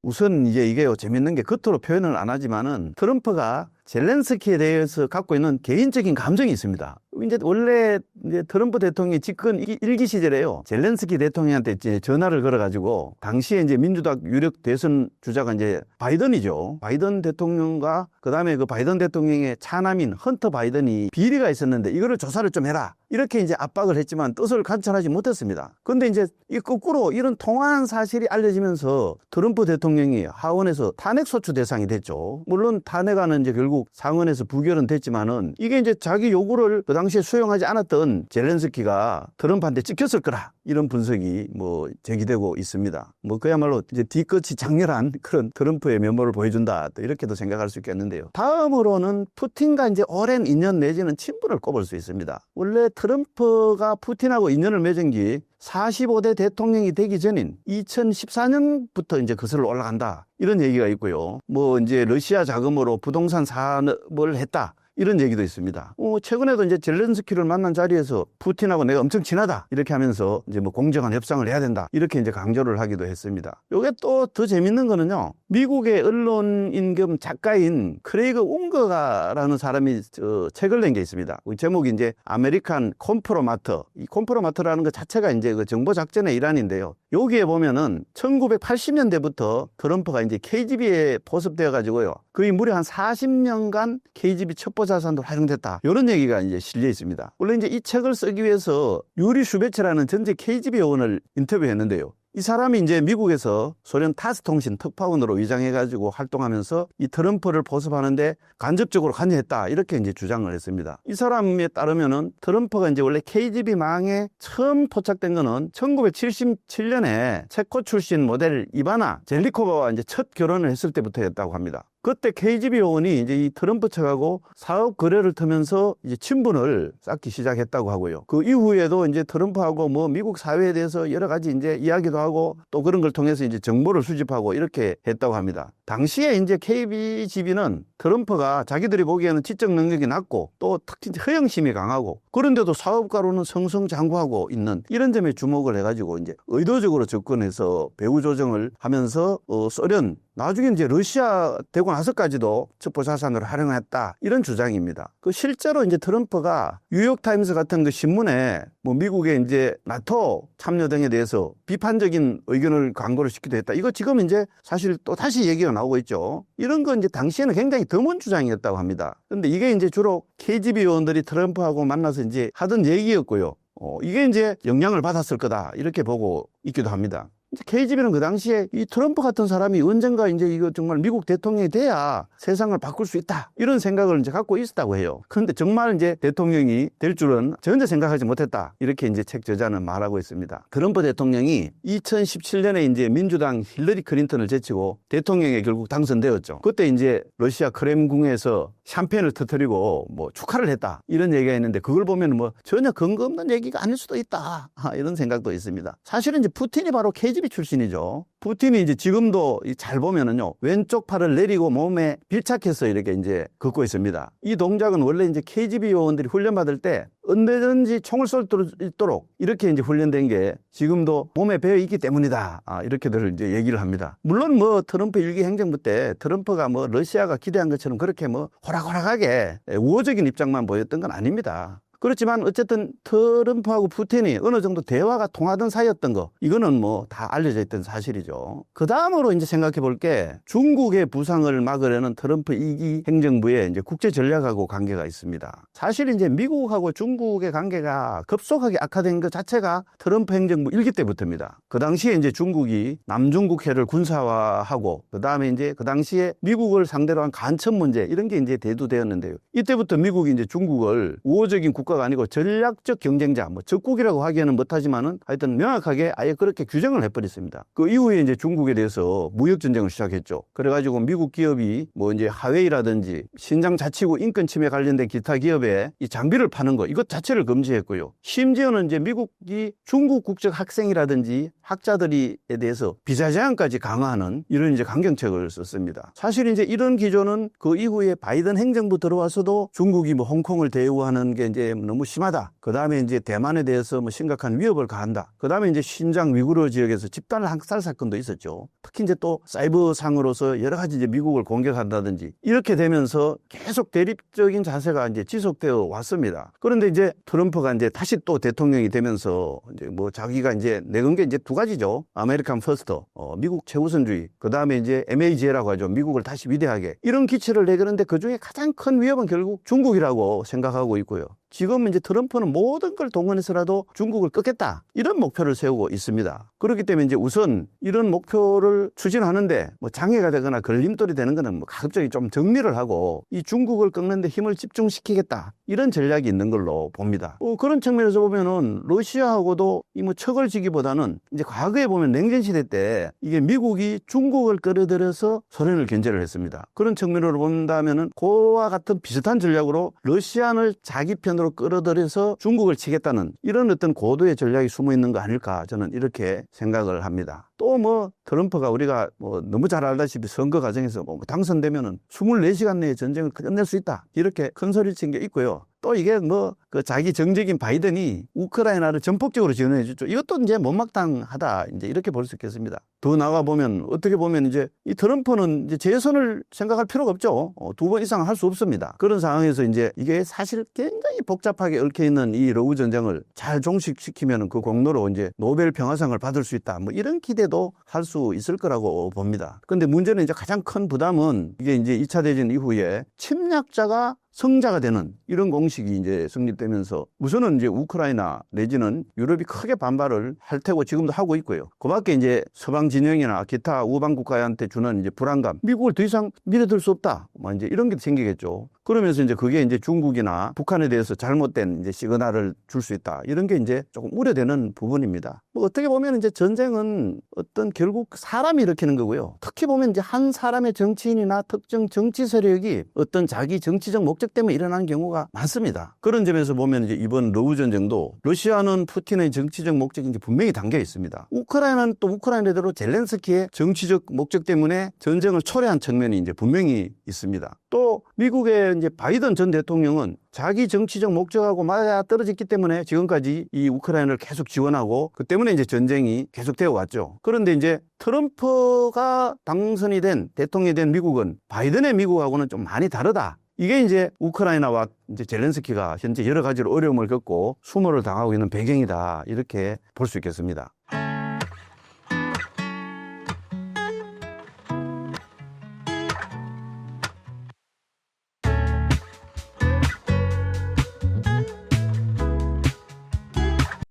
우선 이제 이게 재밌는 게 겉으로 표현을 안 하지만은 트럼프가 젤렌스키에 대해서 갖고 있는 개인적인 감정이 있습니다. 이제 원래 이제 트럼프 대통령이 집권 1기 시절에요. 젤렌스키 대통령한테 이제 전화를 걸어가지고 당시에 이제 민주당 유력 대선 주자가 이제 바이든이죠. 바이든 대통령과 그 다음에 그 바이든 대통령의 차남인 헌터 바이든이 비리가 있었는데 이거를 조사를 좀 해라. 이렇게 이제 압박을 했지만 뜻을 관철하지 못했습니다. 그런데 이제 이 거꾸로 이런 통화한 사실이 알려지면서 트럼프 대통령이 하원에서 탄핵소추 대상이 됐죠. 물론 탄핵안은 이제 결국 상원에서 부결은 됐지만은 이게 이제 자기 요구를 그 당시에 수용하지 않았던 젤렌스키가 트럼프한테 찍혔을 거라. 이런 분석이 뭐 제기되고 있습니다. 뭐 그야말로 이제 뒤끝이 장렬한 그런 트럼프의 면모를 보여준다. 또 이렇게도 생각할 수 있겠는데요. 다음으로는 푸틴과 이제 오랜 인연 내지는 친분을 꼽을 수 있습니다. 원래 트럼프가 푸틴하고 인연을 맺은 게 45대 대통령이 되기 전인 2014년부터 이제 거슬러 올라간다. 이런 얘기가 있고요. 뭐 이제 러시아 자금으로 부동산 사업을 했다. 이런 얘기도 있습니다. 최근에도 이제 젤렌스키를 만난 자리에서 푸틴하고 내가 엄청 친하다. 이렇게 하면서 이제 뭐 공정한 협상을 해야 된다. 이렇게 이제 강조를 하기도 했습니다. 요게 또 더 재밌는 거는요. 미국의 언론인 겸 작가인 크레이그 웅거라는 사람이 책을 낸 게 있습니다. 그 제목이 이제 아메리칸 콤프로마터. 이 콤프로마터라는 것 자체가 이제 그 정보 작전의 일환인데요. 여기에 보면은 1980년대부터 트럼프가 이제 KGB에 포섭되어 가지고요. 거의 무려 한 40년간 KGB 첩보 자산으로 활용됐다. 이런 얘기가 이제 실려 있습니다. 원래 이제 이 책을 쓰기 위해서 유리 슈베츠라는 전직 KGB 요원을 인터뷰했는데요. 이 사람이 이제 미국에서 소련 타스 통신 특파원으로 위장해가지고 활동하면서 이 트럼프를 포섭하는데 간접적으로 관여했다. 이렇게 이제 주장을 했습니다. 이 사람에 따르면은 트럼프가 이제 원래 KGB망에 처음 포착된 거는 1977년에 체코 출신 모델 이바나 젤리코바와 이제 첫 결혼을 했을 때부터였다고 합니다. 그때 KGB 요원이 이제 이 트럼프 측하고 사업 거래를 터면서 이제 친분을 쌓기 시작했다고 하고요. 그 이후에도 이제 트럼프하고 뭐 미국 사회에 대해서 여러 가지 이제 이야기도 하고 또 그런 걸 통해서 이제 정보를 수집하고 이렇게 했다고 합니다. 당시에 이제 KGB는 트럼프가 자기들이 보기에는 지적 능력이 낮고 또 특히 허영심이 강하고 그런데도 사업가로는 승승장구하고 있는 이런 점에 주목을 해가지고 이제 의도적으로 접근해서 배후 조정을 하면서 소련 나중에 이제 러시아 되고 나서까지도 첩보 자산으로 활용했다 이런 주장입니다. 그 실제로 이제 트럼프가 뉴욕타임스 같은 그 신문에 뭐 미국의 이제 나토 참여 등에 대해서 비판적인 의견을 광고를 시키기도 했다. 이거 지금 이제 사실 또 다시 얘기가 나오고 있죠. 이런 건 이제 당시에는 굉장히 드문 주장이었다고 합니다. 그런데 이게 이제 주로 KGB 요원들이 트럼프하고 만나서 이제 하던 얘기였고요. 이게 이제 영향을 받았을 거다 이렇게 보고 있기도 합니다. KGB는 그 당시에 이 트럼프 같은 사람이 언젠가 이제 이거 정말 미국 대통령이 돼야 세상을 바꿀 수 있다. 이런 생각을 이제 갖고 있었다고 해요. 그런데 정말 이제 대통령이 될 줄은 전혀 생각하지 못했다. 이렇게 이제 책 저자는 말하고 있습니다. 트럼프 대통령이 2017년에 이제 민주당 힐러리 클린턴을 제치고 대통령에 결국 당선되었죠. 그때 이제 러시아 크렘궁에서 샴페인을 터뜨리고 뭐 축하를 했다. 이런 얘기가 있는데 그걸 보면 뭐 전혀 근거 없는 얘기가 아닐 수도 있다. 이런 생각도 있습니다. 사실은 이제 푸틴이 바로 KGB 출신이죠. 푸틴이 이제 지금도 잘 보면은요, 왼쪽 팔을 내리고 몸에 밀착해서 이렇게 이제 걷고 있습니다. 이 동작은 원래 이제 KGB 요원들이 훈련받을 때 언제든지 총을 쏠 수 있도록 이렇게 이제 훈련된 게 지금도 몸에 배어 있기 때문이다. 이렇게들 이제 얘기를 합니다. 물론 뭐 트럼프 일기 행정부 때 트럼프가 뭐 러시아가 기대한 것처럼 그렇게 뭐 호락호락하게 우호적인 입장만 보였던 건 아닙니다. 그렇지만 어쨌든 트럼프하고 푸틴이 어느 정도 대화가 통하던 사이였던 거 이거는 뭐 다 알려져 있던 사실이죠. 그 다음으로 이제 생각해 볼 게 중국의 부상을 막으려는 트럼프 2기 행정부의 이제 국제 전략하고 관계가 있습니다. 사실 이제 미국하고 중국의 관계가 급속하게 악화된 것 자체가 트럼프 행정부 1기 때부터입니다. 그 당시에 이제 중국이 남중국해를 군사화하고 그 다음에 이제 그 당시에 미국을 상대로 한 간첩 문제 이런 게 이제 대두되었는데요. 이때부터 미국이 이제 중국을 우호적인 국가가 아니고 전략적 경쟁자, 뭐 적국이라고 하기에는 못하지만은 하여튼 명확하게 아예 그렇게 규정을 해버렸습니다. 그 이후에 이제 중국에 대해서 무역 전쟁을 시작했죠. 그래가지고 미국 기업이 뭐 이제 하웨이라든지 신장 자치구 인권 침해 관련된 기타 기업에 이 장비를 파는 거 이것 자체를 금지했고요. 심지어는 이제 미국이 중국 국적 학생이라든지 학자들에 대해서 비자 제한까지 강화하는 이런 이제 강경책을 썼습니다. 사실 이제 이런 기조는 그 이후에 바이든 행정부 들어와서도 중국이 뭐 홍콩을 대우하는 게 이제 너무 심하다. 그 다음에 이제 대만에 대해서 뭐 심각한 위협을 가한다. 그 다음에 이제 신장 위구르 지역에서 집단 학살 사건도 있었죠. 특히 이제 또 사이버상으로서 여러 가지 이제 미국을 공격한다든지 이렇게 되면서 계속 대립적인 자세가 이제 지속되어 왔습니다. 그런데 이제 트럼프가 이제 다시 또 대통령이 되면서 이제 뭐 자기가 이제 내건 게 이제 두 가지죠. 아메리칸 퍼스트, 미국 최우선주의. 그 다음에 이제 MAG라고 하죠. 미국을 다시 위대하게. 이런 기치를 내거는데 그 중에 가장 큰 위협은 결국 중국이라고 생각하고 있고요. 지금 이제 트럼프는 모든 걸 동원해서라도 중국을 끊겠다. 이런 목표를 세우고 있습니다. 그렇기 때문에 이제 우선 이런 목표를 추진하는데 뭐 장애가 되거나 걸림돌이 되는 거는 뭐 가급적이 좀 정리를 하고 이 중국을 끊는데 힘을 집중시키겠다. 이런 전략이 있는 걸로 봅니다. 그런 측면에서 보면은 러시아하고도 이 뭐 척을 지기보다는 이제 과거에 보면 냉전시대 때 이게 미국이 중국을 끌어들여서 소련을 견제를 했습니다. 그런 측면으로 본다면은 그와 같은 비슷한 전략으로 러시아를 자기 편으로 끌어들여서 중국을 치겠다는 이런 어떤 고도의 전략이 숨어 있는 거 아닐까 저는 이렇게 생각을 합니다. 또 뭐 트럼프가 우리가 뭐 너무 잘 알다시피 선거 과정에서 뭐 당선되면은 24시간 내에 전쟁을 끝낼 수 있다. 이렇게 큰 소리를 친 게 있고요. 또 이게 뭐 그 자기 정적인 바이든이 우크라이나를 전폭적으로 지원해 줬죠. 이것도 이제 못마땅하다. 이제 이렇게 볼 수 있겠습니다. 더 나가 보면 어떻게 보면 이제 이 트럼프는 이제 재선을 생각할 필요가 없죠. 2번 이상 할 수 없습니다. 그런 상황에서 이제 이게 사실 굉장히 복잡하게 얽혀 있는 이 러우 전쟁을 잘 종식시키면 그 공로로 이제 노벨 평화상을 받을 수 있다. 뭐 이런 기대도 할 수 있을 거라고 봅니다. 그런데 문제는 이제 가장 큰 부담은 이게 이제 2차 대전 이후에 침략자가 성자가 되는 이런 공식이 이제 성립되면서 우선은 이제 우크라이나 내지는 유럽이 크게 반발을 할 테고 지금도 하고 있고요. 그 밖에 이제 서방 진영이나 기타 우방 국가한테 주는 이제 불안감, 미국을 더 이상 밀어들 수 없다. 뭐 이제 이런 게 생기겠죠. 그러면서 이제 그게 이제 중국이나 북한에 대해서 잘못된 이제 시그널을 줄 수 있다. 이런 게 이제 조금 우려되는 부분입니다. 뭐 어떻게 보면 이제 전쟁은 어떤 결국 사람이 일으키는 거고요. 특히 보면 이제 한 사람의 정치인이나 특정 정치 세력이 어떤 자기 정치적 목적 때문에 일어나는 경우가 많습니다. 그런 점에서 보면 이제 이번 러우 전쟁도 러시아는 푸틴의 정치적 목적이 이제 분명히 담겨 있습니다. 우크라이나는 또 우크라이나대로 젤렌스키의 정치적 목적 때문에 전쟁을 초래한 측면이 이제 분명히 있습니다. 또 미국의 이제 바이든 전 대통령은 자기 정치적 목적하고 맞아 떨어졌기 때문에 지금까지 이 우크라이나를 계속 지원하고 그 때문에 이제 전쟁이 계속되어 왔죠. 그런데 이제 트럼프가 당선이 된 대통령이 된 미국은 바이든의 미국하고는 좀 많이 다르다. 이게 이제 우크라이나와 이제 젤렌스키가 현재 여러 가지로 어려움을 겪고 수모를 당하고 있는 배경이다. 이렇게 볼 수 있겠습니다.